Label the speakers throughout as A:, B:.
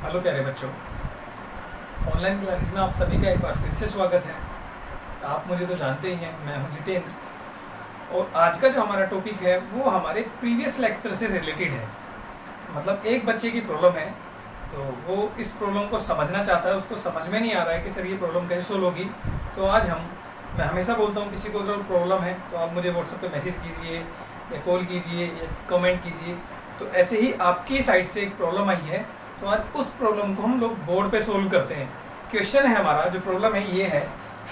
A: Hello प्यारे बच्चों, online classes में आप सभी का एक बार फिर से स्वागत है। आप मुझे तो जानते ही हैं, मैं हूं जितेंद्र। और आज का जो हमारा टॉपिक है वो हमारे प्रीवियस लेक्चर से रिलेटेड है। मतलब एक बच्चे की प्रॉब्लम है, तो वो इस प्रॉब्लम को समझना चाहता है, उसको समझ में नहीं आ रहा है कि सर ये प्रॉब्लम कैसे सोल्व होगी। तो आज मैं हमेशा बोलता हूँ, किसी को अगर प्रॉब्लम है तो आप मुझे व्हाट्सएप पे मैसेज कीजिए या कॉल कीजिए या कमेंट कीजिए। तो ऐसे ही आपकी साइड से एक प्रॉब्लम आई है, तो आज उस प्रॉब्लम को हम लोग बोर्ड पे सोल्व करते हैं। क्वेश्चन है हमारा, जो प्रॉब्लम है ये है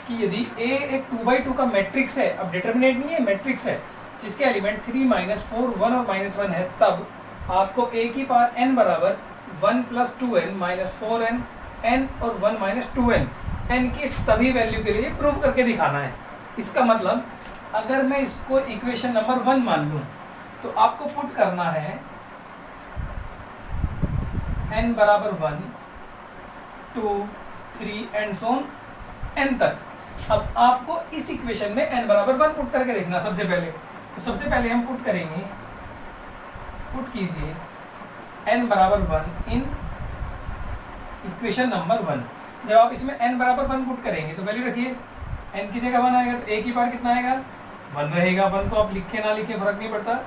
A: कि यदि A एक 2x2 का मैट्रिक्स है, अब डिटर्मिनेंट नहीं है, मैट्रिक्स है, जिसके एलिमेंट 3, -4, 1 और -1 है, तब आपको A की पावर n बराबर 1 + 2n - 4n n और 1 - 2n n की सभी वैल्यू के लिए प्रूव करके दिखाना है। इसका मतलब अगर मैं इसको इक्वेशन नंबर 1 मान लूँ तो आपको पुट करना है n बराबर 1, 2, 3 एंड सो ऑन n तक। अब आपको इस इक्वेशन में n बराबर 1 पुट करके देखना सबसे पहले। तो सबसे पहले हम पुट करेंगे, पुट कीजिए n बराबर 1 इन इक्वेशन नंबर 1। जब आप इसमें n बराबर 1 पुट करेंगे तो वैल्यू रखिए, n की जगह 1 आएगा तो a की पावर कितना आएगा, 1 रहेगा। 1 को आप लिखे ना लिखे फर्क नहीं पड़ता,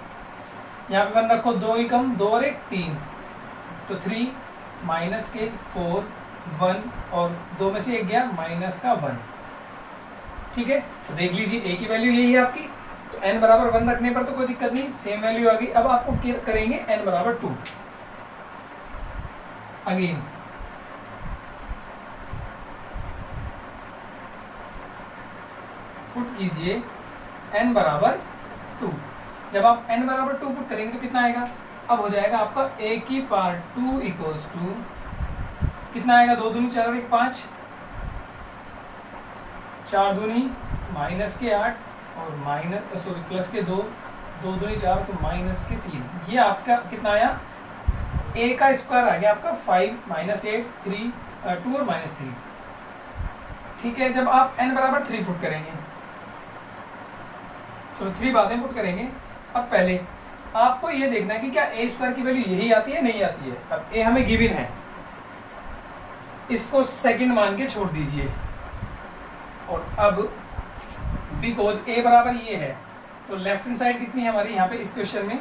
A: यहाँ पे 1 रखो, 2 ही कम, 2 और 1 3, तो 3 माइनस के 4 1 और 2 में से 1 गया माइनस का 1। ठीक है, तो देख लीजिए a की वैल्यू यही है आपकी, तो n बराबर 1 रखने पर तो कोई दिक्कत नहीं, सेम वैल्यू आ गई। अब आप पुट करेंगे n बराबर 2। अगेन पुट कीजिए n बराबर 2। जब आप n बराबर 2 पुट करेंगे तो कितना आएगा, अब हो जाएगा आपका a की पावर 2 इक्वल्स टू कितना आएगा, 2 दूनी 4 और 1 5, 4 दूनी माइनस के 8 और प्लस के 2, 2 दूनी 4 तो माइनस के 3। ये आपका कितना आया, a का स्क्वायर आ गया आपका 5 -8 3 2 और -3। ठीक है, जब आप n बराबर 3 पुट करेंगे, चलो 3 बातें पुट करेंगे। अब पहले आपको ये देखना है कि क्या a स्क्वायर की वैल्यू यही आती है, नहीं आती है। अब a हमें गिवन है, इसको सेकंड मान के छोड़ दीजिए। और अब बिकॉज a बराबर ये है, तो लेफ्ट हैंड साइड कितनी है हमारी यहाँ पे इस क्वेश्चन में,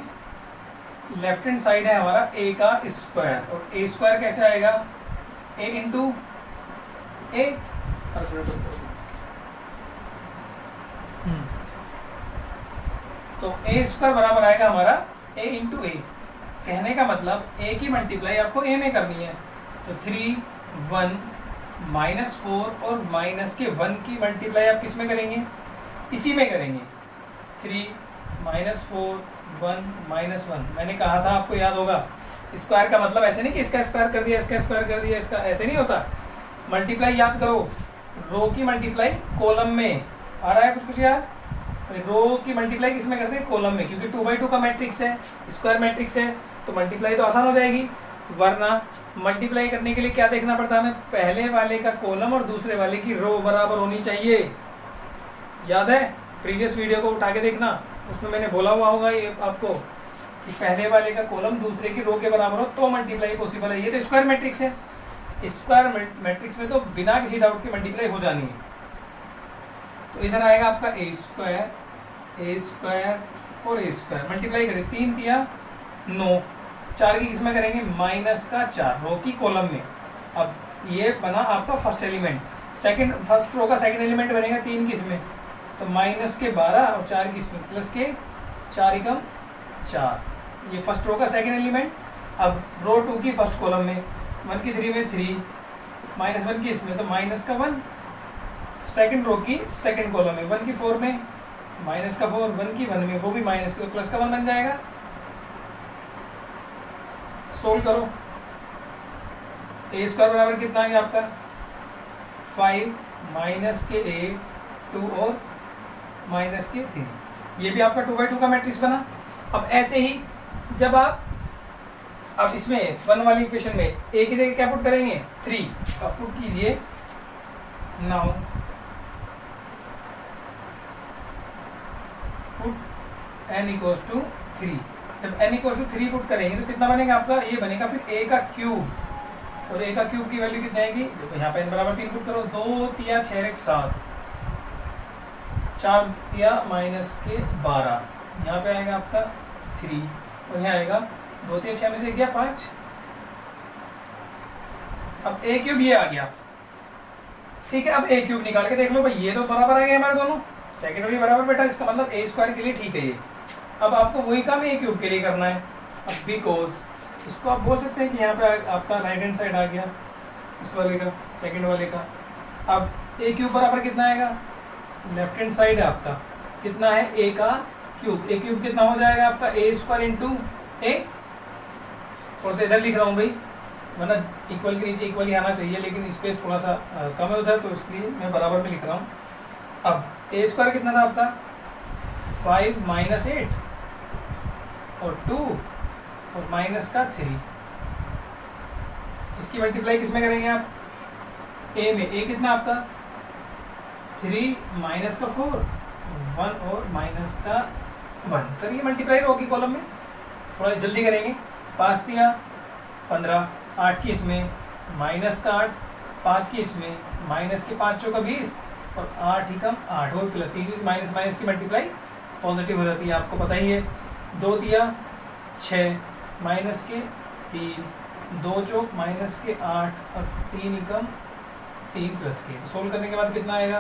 A: लेफ्ट हैंड साइड है हमारा a का स्क्वायर। और a स्क्वायर कैसे आएगा, a इंटू a, तो a स्क्वायर बराबर आएगा हमारा a इंटू a। कहने का मतलब a की मल्टीप्लाई आपको a में करनी है, तो 3 1 -4 और माइनस के 1 की मल्टीप्लाई आप किस में करेंगे, इसी में करेंगे। 3 -4 1 -1, मैंने कहा था आपको याद होगा, स्क्वायर का मतलब ऐसे नहीं कि इसका स्क्वायर कर दिया, इसका स्क्वायर कर दिया, इसका ऐसे नहीं होता। मल्टीप्लाई याद करो, रो की मल्टीप्लाई कॉलम में आ रहा है, कुछ यार, रो की मल्टीप्लाई किस में करते हैं, कॉलम में, क्योंकि 2x2 का मैट्रिक्स है, स्क्वायर मैट्रिक्स है, तो मल्टीप्लाई तो आसान हो जाएगी। वरना मल्टीप्लाई करने के लिए क्या देखना पड़ता है हमें, पहले वाले का कॉलम और दूसरे वाले की रो बराबर होनी चाहिए। याद है, प्रीवियस वीडियो को उठा के देखना, उसमें मैंने बोला हुआ होगा ये आपको कि पहले वाले का कॉलम दूसरे की रो के बराबर हो तो मल्टीप्लाई पॉसिबल है। ये तो स्क्वायर मैट्रिक्स है, स्क्वायर मैट्रिक्स में तो बिना किसी डाउट के मल्टीप्लाई हो जानी है। तो इधर आएगा आपका a स्क्वायर और a स्क्वायर, मल्टीप्लाई करें, 3 तिया 9, 4 की किसमें करेंगे, माइनस का 4 रो की कॉलम में। अब ये बना आपका फर्स्ट एलिमेंट, फर्स्ट रो का सेकंड एलिमेंट बनेगा 3 किसमें, तो माइनस के 12 और 4 किसमें, प्लस के 4 एकम 4, ये फर्स्ट रो का सेकंड एलिमेंट। अब रो 2 की फर्स्ट कॉलम में, 1 की 3 में 3, -1 की इसमें तो माइनस का 1, सेकंड रो की सेकंड कॉलम में 1 की 4 में माइनस का 4, 1 की 1 में वो भी माइनस का, प्लस का 1 बन जाएगा। सोल्व करो, a स्क्वायर बराबर कितना आ गया आपका 5 माइनस के 8 2 और माइनस के 3, ये भी आपका 2x2 का मैट्रिक्स बना। अब ऐसे ही जब आप अब इसमें 1 वाली इक्वेशन में a की जगह क्या पुट करेंगे, 3, अब पुट कीजिए। Now put n equals to 3। जब n इक्वल्स टू 3 पुट करेंगे तो कितना बनेगा आपका, ये बनेगा फिर a का क्यूब और ए का क्यूब की वैल्यू कितनी आएगी, देखो यहाँ पे n बराबर 3 पुट करो, 2 तिया 6 एक 7, 4 तिया -12, यहाँ पे आएगा आपका 3 और यहाँ आएगा 2 तिया 6 में से गया 5। अब ए क्यूब ये आ गया, ठीक है। अब ए क्यूब निकाल के देख लो भाई, ये तो बराबर आ गया हमारे दोनों, सेकंड भी बराबर बेटा, इसका मतलब ए स्क्वायर के लिए ठीक है ये। अब आपको वही काम ए क्यूब के लिए करना है। अब बिकॉज इसको आप बोल सकते हैं कि यहाँ पे आपका राइट हैंड साइड आ गया इस वाले का, सेकंड वाले का। अब ए क्यूब बराबर कितना आएगा, लेफ्ट हैंड साइड है आपका, कितना है ए का क्यूब, ए क्यूब कितना हो जाएगा आपका ए स्क्वायर इंटू ए। थोड़ा सा इधर लिख रहा हूँ भाई, वरना इक्वल के नीचे इक्वल ही आना चाहिए, लेकिन स्पेस थोड़ा सा कम है उधर, तो इसलिए मैं बराबर में लिख रहा हूँ। अब ए स्क्वायर कितना था आपका 5 - 8 और 2 और माइनस का 3, इसकी मल्टीप्लाई किस में करेंगे आप, ए में। ए कितना आपका 3 माइनस का 4 1 और माइनस का 1, करिए मल्टीप्लाई रो की कॉलम में, थोड़ा जल्दी करेंगे। 5 तिया 15, 8 की इसमें, माइनस का 8, 5 की इसमें, माइनस के 5 चौका 20 और 8 ही कम 8 और प्लस की, क्योंकि माइनस माइनस की मल्टीप्लाई पॉजिटिव हो जाती है, आपको पता ही है। 2 तिया 6 माइनस के 3, 2 चौक माइनस के 8 और 3 ही कम 3 प्लस के। तो सोल्व करने के बाद कितना आएगा,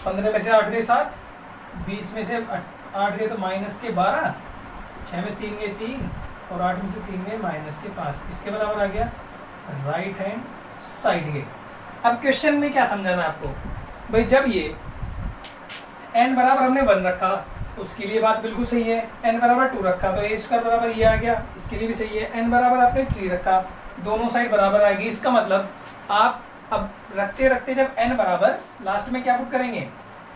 A: पंद्रह में से 8 गए 7, 20 में से 8 गए तो माइनस के 12, 6 में से 3 गए 3 और 8 में से 3 गए माइनस के 5, इसके बराबर आ गया राइट हैंड साइड के। अब क्वेश्चन में क्या समझाना है आपको भाई, जब ये n बराबर हमने 1 रखा उसके लिए बात बिल्कुल सही है, n बराबर 2 रखा तो ए स्क्वायर बराबर ये आ गया, इसके लिए भी सही है। n बराबर आपने 3 रखा, दोनों साइड बराबर आएगी, इसका मतलब आप अब रखते रखते जब n बराबर लास्ट में क्या पुट करेंगे,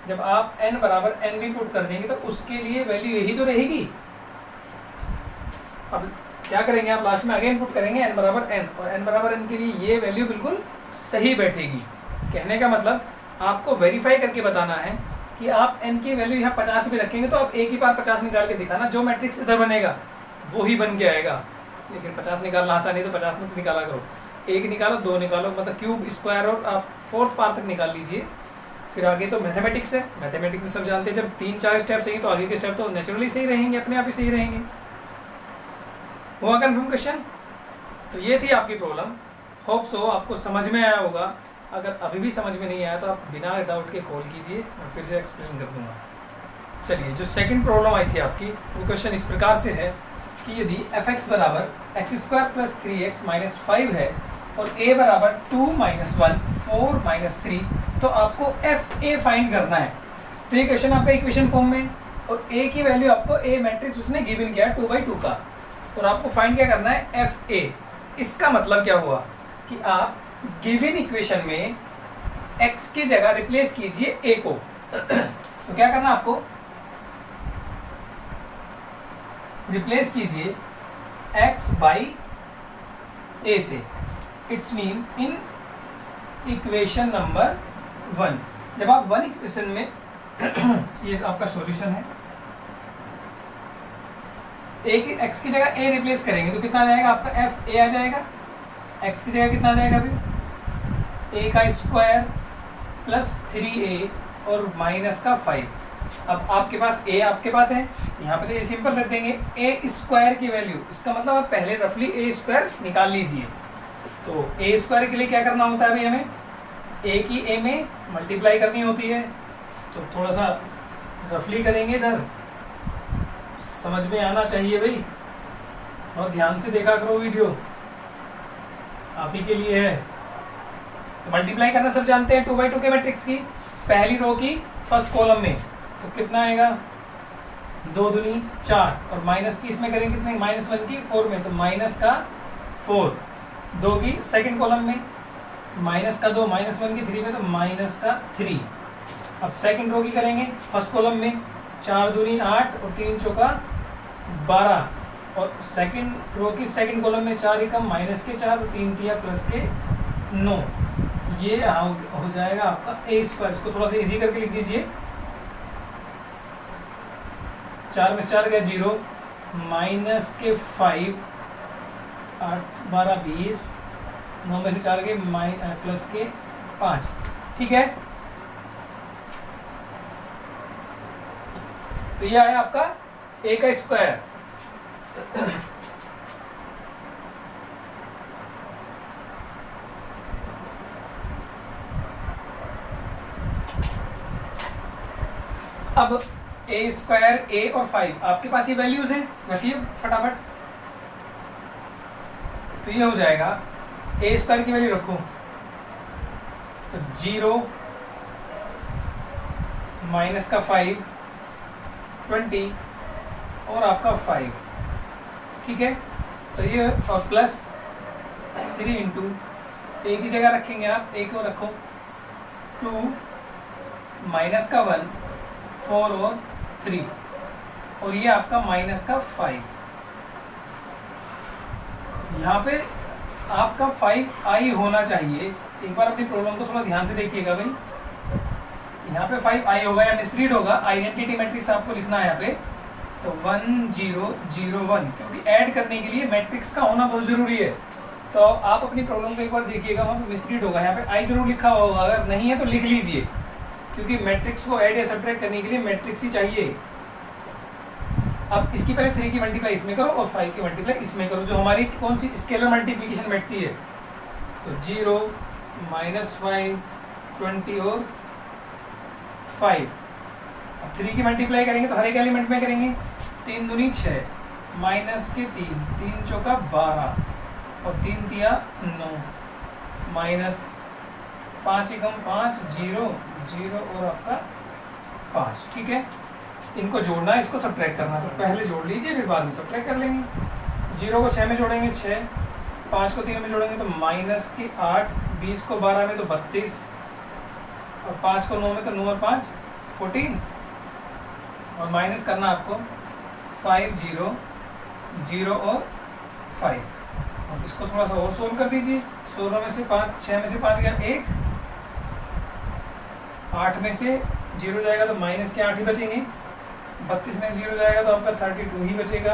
A: जब आप n बराबर n भी पुट कर देंगे तो उसके लिए वैल्यू यही तो रहेगी। अब क्या करेंगे आप लास्ट में अगेन पुट करेंगे n बराबर n, और n बराबर n के लिए ये वैल्यू बिल्कुल सही बैठेगी। कहने का मतलब आपको वेरीफाई करके बताना है कि आप n की वैल्यू यहाँ 50 भी रखेंगे तो आप एक ही बार 50 निकाल के दिखाना, जो मैट्रिक्स इधर बनेगा वो ही बन के आएगा। लेकिन 50 निकालना आसान नहीं तो 50 में निकाला करो, एक निकालो 2 निकालो, मतलब क्यूब स्क्वायर और आप 4th पार्ट तक निकाल लीजिए। फिर आगे तो मैथमेटिक्स है, मैथमेटिक्स में सब जानते हैं, जब 3-4 स्टेप सही तो आगे के स्टेप तो नेचुरली सही रहेंगे, अपने आप ही सही रहेंगे। हुआ कंफर्म क्वेश्चन? तो ये थी आपकी प्रॉब्लम, होप सो आपको समझ में आया होगा। अगर अभी भी समझ में नहीं आया तो आप बिना डाउट के कॉल कीजिए, मैं फिर से एक्सप्लेन कर दूंगा। चलिए, जो सेकंड प्रॉब्लम आई थी आपकी वो क्वेश्चन इस प्रकार से है कि यदि f(x) बराबर x² + 3x - 5 है और a बराबर 2 - 1 4 - 3, तो आपको fa फाइंड करना है। तो ये क्वेश्चन आपका इक्वेशन फॉर्म में, और a की वैल्यू आपको a मैट्रिक्स उसने गिवन किया 2/2 का, और आपको फाइंड क्या करना है fa। इसका मतलब क्या हुआ कि आप गिवन इक्वेशन में x की जगह रिप्लेस कीजिए a को। तो क्या करना आपको, रिप्लेस कीजिए x बाई a से। It's mean in equation number 1, जब आप 1 इक्वेशन में ये आपका सॉल्यूशन है, x की जगह a रिप्लेस करेंगे तो कितना आ जाएगा आपका fa आ जाएगा। x की जगह कितना आ जाएगा अभी, a का स्क्वायर प्लस 3a और माइनस का 5। अब आपके पास a आपके पास है, यहाँ पे तो ये सिंपल रख देंगे a स्क्वायर की वैल्यू, इसका मतलब आप पहले रफली a स्क्वायर निकाल लीजिए। तो a स्क्वायर के लिए क्या करना होता है अभी हमें, a की a में मल्टीप्लाई करनी होती है। तो थोड़ा सा रफली करेंगे इधर, समझ में आना चाहिए भाई, और ध्यान से देखा करो वीडियो, आप ही के लिए है। तो मल्टीप्लाई करना सब जानते हैं 2/2 के मैट्रिक्स की, पहली रो की फर्स्ट कॉलम में, तो कितना आएगा 2 दूनी 4, और माइनस की इसमें करेंगे कितने, -1 की 4 में, तो माइनस का 4। 2 की सेकंड कॉलम में, माइनस का 2, -1 की 3 में, तो माइनस का 3। अब सेकंड रो की करेंगे फर्स्ट कॉलम में, 4 दूनी 8 और 3 चौका 12, और सेकंड रो की सेकंड कॉलम में 4 एकम माइनस के 4 और 3 तिया प्लस के 9। ये हो जाएगा आपका a स्क्वायर। इसको थोड़ा सा इजी करके लिख दीजिए, 4 में से 4 गया 0, माइनस के 5, 8 12 20, 9 में से 4 गए प्लस के 5। ठीक है, तो ये आया आपका a का स्क्वायर। अब a स्क्वायर, a और 5 आपके पास ये वैल्यूज हैं, रखिए फटाफट। तो ये हो जाएगा a स्क्वायर की वैल्यू रखो तो 0 माइनस का 5 20 और आपका 5। ठीक है, तो ये और प्लस 3 इंटू ए की जगह रखेंगे आप, ए को रखो 2 माइनस का 1 4 और 3 और ये आपका माइनस का 5। यहाँ पे आपका 5i होना चाहिए। एक बार अपनी प्रॉब्लम को थोड़ा ध्यान से देखिएगा भाई, यहाँ पे 5i होगा या मिसरीड होगा। आइडेंटिटी मैट्रिक्स आपको लिखना है यहाँ पे, तो 1 0 0 1, क्योंकि ऐड करने के लिए मैट्रिक्स का होना बहुत ज़रूरी है। तो आप अपनी प्रॉब्लम को एक बार देखिएगा, वहाँ पे मिसरीड होगा, यहाँ पे आई जरूर लिखा होगा, अगर नहीं है तो लिख लीजिए, क्योंकि मैट्रिक्स को ऐड या सब्ट्रैक्ट करने के लिए मैट्रिक्स ही चाहिए। अब इसकी पहले 3 की मल्टीप्लाई इसमें करो और 5 की मल्टीप्लाई इसमें करो, जो हमारी कौन सी स्केलर मल्टीप्लिकेशन बैठती है। तो 0 माइनस 5 20 और 5। अब 3 की मल्टीप्लाई करेंगे तो हर एक एलिमेंट में करेंगे, 3 दूनी 6 माइनस के 3 3 चौका 12 और 3 तिया 9 माइनस 5 एकम 5 0 0 और आपका 5। ठीक है, इनको जोड़ना है, इसको सब्ट्रैक्ट करना, तो पहले जोड़ लीजिए फिर बाद में सब्ट्रैक्ट कर लेंगे। 0 को 6 में जोड़ेंगे 6, 5 को 3 में जोड़ेंगे तो माइनस के 8, 20 को 12 में तो 32 और 5 को 9 में तो 9 और 5 14 और माइनस करना आपको 5 0 0 और 5। अब इसको थोड़ा सा और सोल्व कर दीजिए। 16 में से 5, 6 में से 5 गया 1, 8 में से 0 जाएगा तो माइनस के 8 ही बचेंगे, 32 में से 0 जाएगा तो आपका 32 ही बचेगा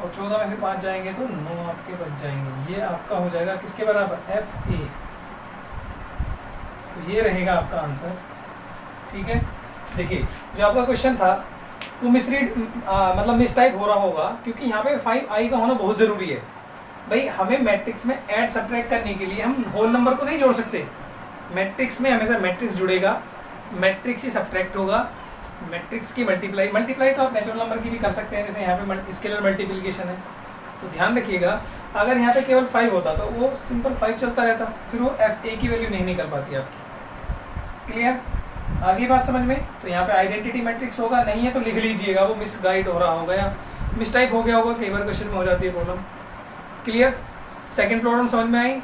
A: और 14 में से 5 जाएंगे तो 9 आपके बच जाएंगे। ये आपका हो जाएगा किसके बराबर, एफ ए। तो ये रहेगा आपका आंसर। ठीक है, देखिए जो आपका क्वेश्चन था वो मिसरीड मतलब मिसटाइप हो रहा होगा, क्योंकि यहाँ पे 5i का होना बहुत ज़रूरी है भाई। हमें मैट्रिक्स में ऐड सब्ट्रैक्ट करने के लिए हम होल नंबर को नहीं जोड़ सकते। मैट्रिक्स में हमेशा मैट्रिक्स जुड़ेगा, मैट्रिक्स ही सब्ट्रैक्ट होगा। मैट्रिक्स की मल्टीप्लाई तो आप नेचुरल नंबर की भी कर सकते हैं, जैसे यहाँ पे स्केलर मल्टीप्लिकेशन है। तो ध्यान रखिएगा, अगर यहाँ पे केवल 5 होता तो वो सिंपल 5 चलता रहता, फिर वो एफ ए की वैल्यू नहीं निकल पाती आपकी। क्लियर, आगे बात समझ में। तो यहाँ पे आइडेंटिटी मैट्रिक्स होगा, नहीं है तो लिख लीजिएगा, वो मिस गाइड हो रहा होगा या मिस टाइप हो गया होगा, कई बार क्वेश्चन में हो जाती है प्रॉब्लम। क्लियर, सेकंड प्रॉब्लम समझ में आई।